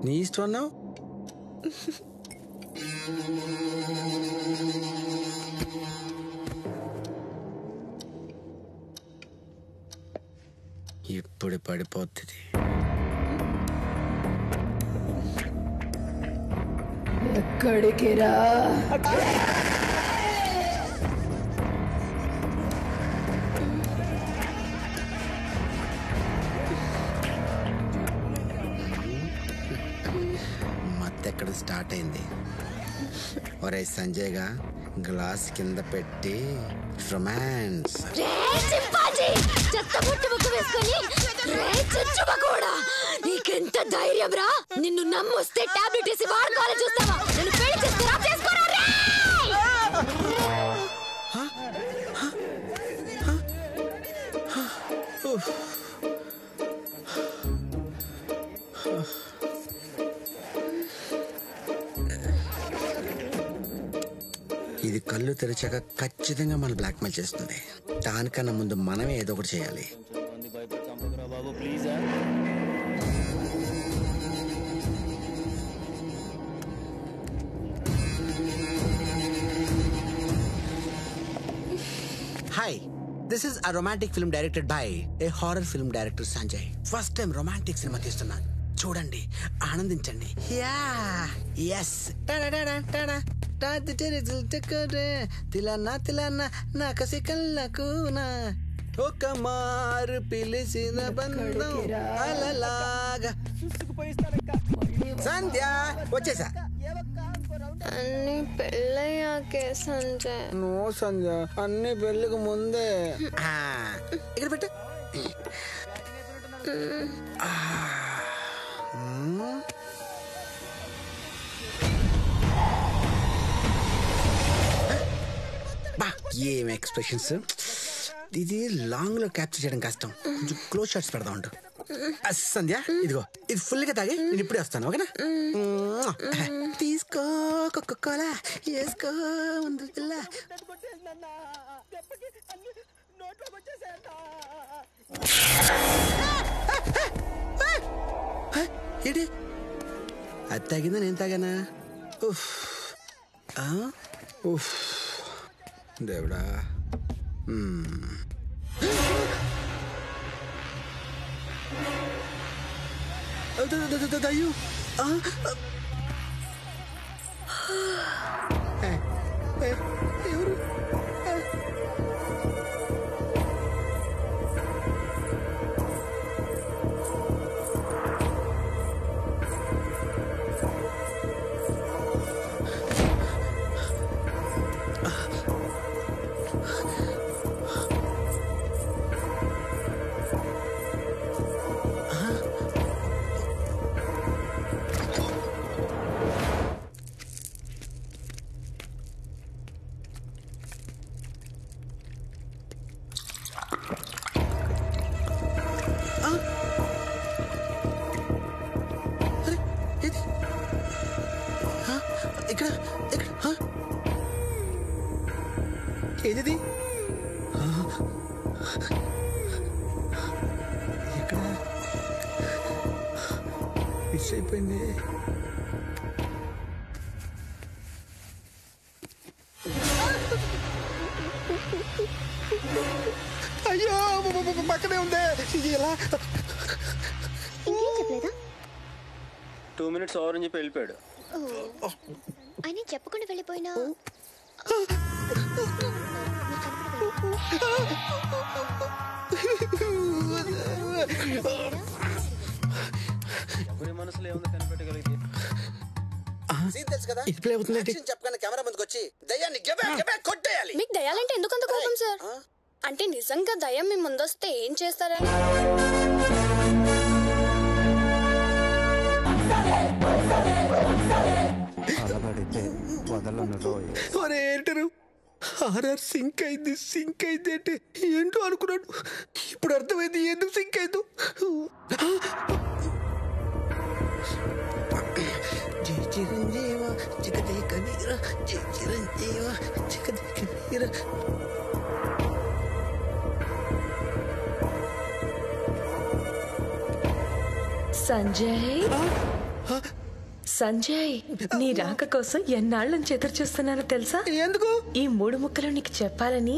నీ ఇష్టం అన్నావు. ఇప్పుడు పడిపోతుంది. ఎక్కడికి రా? మత్తెక్కడ స్టార్ట్ అయింది. ఒరే సంజయ్గా గ్లాస్ కింద పెట్టి రొమాన్స్. నీకెంత ధైర్యం రా? నిన్ను నమ్మొస్తే టాబ్లెట్ వేసి వాడుకోవాలని చూస్తావా? నేను పెళ్లి చేసుకోరా? ఇది కళ్ళు తెరిచాక ఖచ్చితంగా మనం బ్లాక్మెయిల్ చేస్తుంది. దానికన్నా ముందు మనమే ఏదో ఒకటి చేయాలి. Hi, this is a romantic film directed by A horror film director Sanjay. First time romantic cinema తీస్తున్నాను. చూడండి, ఆనందించండి. యా ఎస్ తిలన్నా నా కసి కళ్ళకునా ఒక మారు పిలిచిన బంధం అలలాగా. సంధ్య వచ్చేసా. అన్ని పెళ్ళయ్యాకే సంజయ్. నో సంధ్య, అన్ని పెళ్ళికి ముందే. ఇక్కడ పెట్టు. బా, ఏం ఎక్స్ప్రెషన్స్. ఇది లాంగ్ లో క్యాప్చర్ చేయడం కష్టం. కొంచెం క్లోజ్ షాట్స్ పెడదాం అంటూ. సంధ్య ఇదిగో, ఇది ఫుల్ గా తాగి నేను ఇప్పుడే వస్తాను. ఓకేనా? తీసుకో కోలా, వేసుకో ముందు పిల్ల. ఏంటి అది తాగిందా నేను తాగానా? దేవుడా. అయ్యో, ఎవరు? ఇక్కడ ఏది? ఇక్కడ మిస్ అయిపోయింది. అయ్యో, పక్కనే ఉందే. ఎలా? ఇంకేం చెప్పలేదా? 2 minutes ఓవర్ అని చెప్పి వెళ్ళిపోయాడు. ఆయన చెప్పకుండా వెళ్ళిపోయినా ఎవరి మనసులో ఏముందో కనిపెట్టగలిగితే చెప్పగానే కెమెరా ముందుకు వచ్చి దయ్యాన్ని కొట్టేయాలి. మీకు దయ్యాలంటే ఎందుకు అంత కోపం సార్? అంటే నిజంగా దయ్యం మీ ముందొస్తే ఏం చేస్తారని? హారర్ సింక్ అయింది అంటే ఏంటో అనుకున్నాడు. ఇప్పుడు అర్థమైంది ఎందుకు సింక్ అయిందో. జై చిరంజీవ జగదే కవీర, జై చిరంజీవ జగదే కవీర. సంజయ్ సంజయ్, నీ రాక కోసం ఎన్నాళ్ళ నుంచి ఎదురు చూస్తున్నానో తెలుసా? ఎందుకు? ఈ 3 ముక్కలు నీకు చెప్పాలని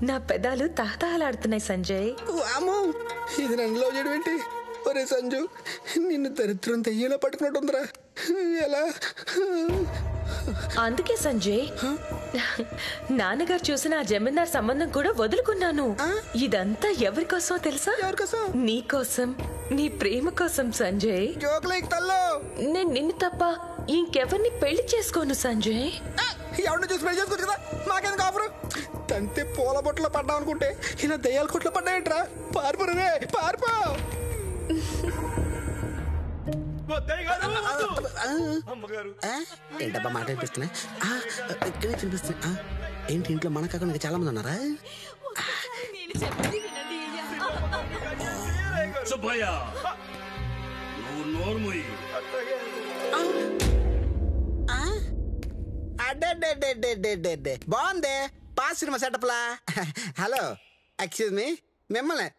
నా పెదాలు తహతహలాడుతున్నాయి సంజయ్. అమ్మో, ఇది నన్ను లవ్ చేయడం ఏంటి? ఒరే సంజు, నిన్ను దరిద్రం తెయ్యేలా పట్టుకున్నట్టుందిరా. ఎలా? అందుకే సంజయ్, నాన్నగారు చూసిన ఆ జమీందార్ సంబంధం కూడా వదులుకున్నాను. ఇదంతా ఎవరి కోసం తెలుసా? ఎవరికోసం? నీ కోసం, నీ ప్రేమ కోసం సంజయ్. నేను నిన్ను తప్ప ఇంకెవరిని పెళ్లి చేసుకోను సంజయ్. ఎవరిని చూసి పెళ్లి చేసుకోవచ్చు కదా, మాకెందుకు ఆఫరు? తంతే పూల బొట్లో పడ్డాం అనుకుంటే ఇలా దయ్యాల కొట్లో పడ్డాయంట్రా. పారిపోరే, పారిపో. ఏంటబ్బా మాట వినిపిస్తున్నాయి? ఇక్కడే వినిపిస్తున్నాయి. ఏంటి ఇంట్లో మన కాకుండా చాలా మంది ఉన్నారా? బాగుంది పాస్ సినిమా సెటప్ లా. హలో, ఎక్స్క్యూజ్ మీ, మిమ్మల్ని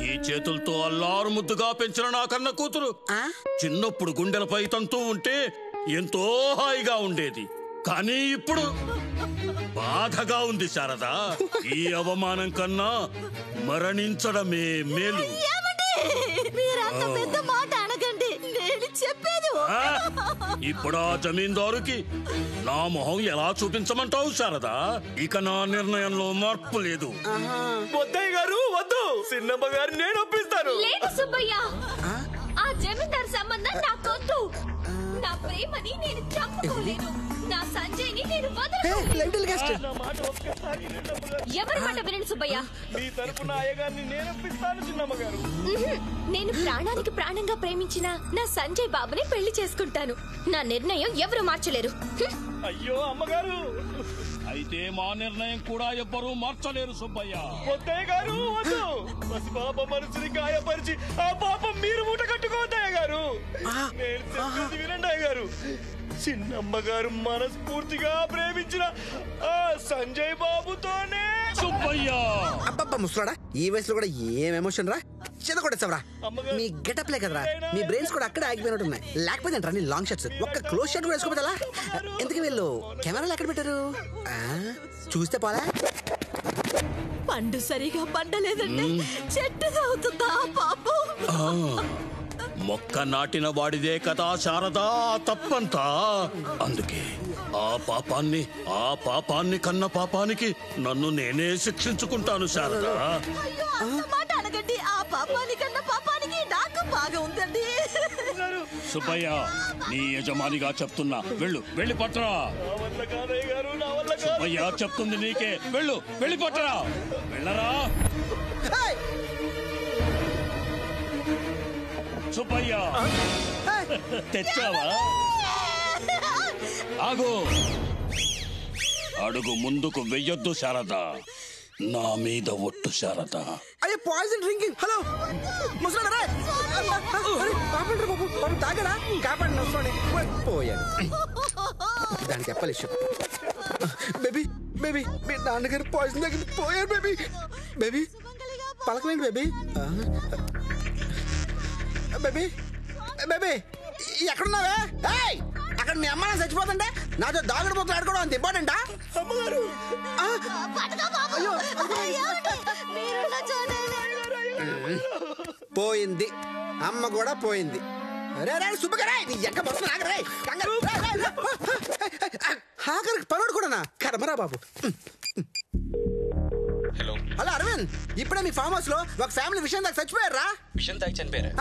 ఈ చేతులతో అల్లారు ముద్దుగా పెంచిన నా కన్న కూతురు చిన్నప్పుడు గుండెలపై తంతూ ఉంటే ఎంతో హాయిగా ఉండేది. కానీ ఇప్పుడు బాధగా ఉంది శారదా. ఈ అవమానం కన్నా మరణించడమే మేలు. ఇప్పుడు ఆ జమీందారుకి నా మొహం ఎలా చూపించమంటావు శారదా? ఇక నా నిర్ణయంలో మార్పు లేదు. ముద్దయ్య గారు వద్దు, చిన్నమ్మ గారు నేను ఒప్పిస్తాను. లేదు సుబ్బయ్య, ఆ జమీందార్ సంబంధం నాకొద్దు. నా ప్రేమని నేను చంపుకోలేను. నా సంజయ్ని నేను ఎవరి మాట వినండి సుబ్బయ్య. మీ తరపున అయ్యగారిని నేను ఒప్పిస్తాను చిన్నమ్మ గారు. నేను ప్రాణానికి ప్రాణంగా ప్రేమించిన నా సంజయ్ బాబుని పెళ్లి చేసుకుంటాను. నా నిర్ణయం ఎవరు మార్చలేరు. అయ్యో అమ్మగారు, అయితే మా నిర్ణయం కూడా ఎవ్వరూ మార్చలేరు సుబ్బయ్య. ముద్దయ్య గారు వద్దు. పాప మనసుని గాయపరిచి ఆ పాపం మీరు మూట కట్టుకోవద్దయ్య గారు. నేను చెప్పేది వినండి అయ్య గారు. చిన్నమ్మ గారు మనస్ఫూర్తిగా ప్రేమించిన ఆ సంజయ్ బాబుతోనే. సుబ్బయ్య అబ్బబ్బా ముసలాడా, ఈ వయసులో కూడా ఏం ఎమోషన్ రా. చెదకొట్టేసావరా. మీ గెటప్లే కదరా, మీ బ్రెయిన్స్ కూడా అక్కడే ఆగిపోయినట్టు ఉన్నాయి. లేకపోతే ఏంట్రా నీ లాంగ్ షర్ట్స్, ఒక్క క్లోజ్ షర్ట్ కూడా వేసుకోపోతా. ఎందుకు వీళ్ళు కెమెరాలు ఎక్కడ పెట్టారు? చూస్తే పోలా. పండు సరిగా పండలేదంటే చెట్టు అవుతుందా పాపం? మొక్క నాటిన వాడిదే కదా శారదా తప్పంతా. అందుకే ఆ పాపాన్ని కన్న పాపానికి నన్ను నేనే శిక్షించుకుంటాను శారదా. అనగండి, ఆ పాపాని కన్న పాపానికి నాకు బాగా ఉందండి. సుబ్బయ్య, నీ యజమానిగా చెప్తున్నా, వెళ్ళి పట్టరా. సుబ్బయ్య చెప్తుంది నీకే, వెళ్ళి పట్టరా. వెళ్ళరా సుబ్బయ్య. తెచ్చావా? ఆగు, అడుగు ముందుకు వెయ్యొద్దు శారదా. నా మీద ఒట్టు శారదా. అయ్యే పాయిజన్ డ్రింకింగ్. హలో ముసలాడా, తాగడా? కాపాడి పోయాను. దానికి చెప్పాలి బేబీ. బేబీ, మీ నాన్నగారు పాయిజన్ దగ్గర పోయారు. బేబీ బేబీ పలకలేండి బేబీ. బేబీ బేబీ ఎక్కడున్నావే? అక్కడ మీ అమ్మ చచ్చిపోతుంటే నాతో దాగుడు పోతులు ఆడుకోవడం అంత ఇంపార్టెంటా? పోయింది, అమ్మ కూడా పోయింది. ఆఖరికి పనుడు కూడానా? కర్మరా బాబు. హలో హలో అరవింద్, ఇప్పుడే మీ ఫామ్ హౌస్ లో ఒక ఫ్యామిలీ విషయం దాకా చచ్చిపోయారా? విషయం తాగి చనిపోయారా?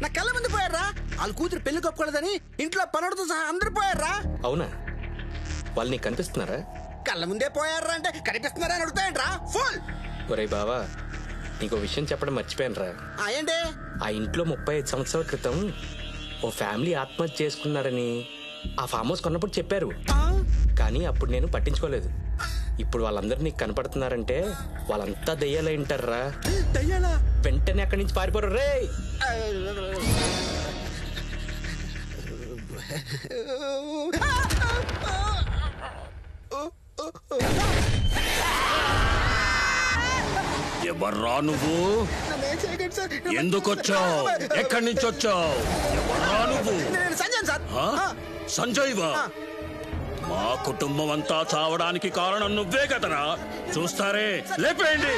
నా కళ్ళ ముందు పోయారా. వాళ్ళ కూతురు పెళ్లి కొప్పుకోలేదని ఇంట్లో పనుడుతో సహా అందరు పోయారా? అవునా? వాళ్ళు నీకు కనిపిస్తున్నారా? కళ్ళ ముందే పోయారా అంటే కనిపిస్తున్నారా అని అడుగుతాయంట్రా ఫుల్. ఒరే బావా, నీకు విషయం చెప్పడం మర్చిపోయానురా. ఏంటి? ఆ ఇంట్లో 35 సంవత్సరాల క్రితం ఓ ఫ్యామిలీ ఆత్మహత్య చేసుకున్నారని ఆ ఫామ్ హౌస్ కొన్నప్పుడు చెప్పారు. కానీ అప్పుడు నేను పట్టించుకోలేదు. ఇప్పుడు వాళ్ళందరూ నీకు కనపడుతున్నారంటే వాళ్ళంతా దయ్యాలై ఉంటారా. వెంటనే అక్కడి నుంచి పారిపోరు రే. ఎవర్రా నువ్వు? ఎందుకొచ్చావు? ఎక్కడి నుంచి వచ్చావు? ఎవర్రా నువ్వు? సంజయ్ వా? మా కుటుంబం అంతా చావడానికి కారణం నువ్వే కదరా. చూస్తారే, లేపేయండి.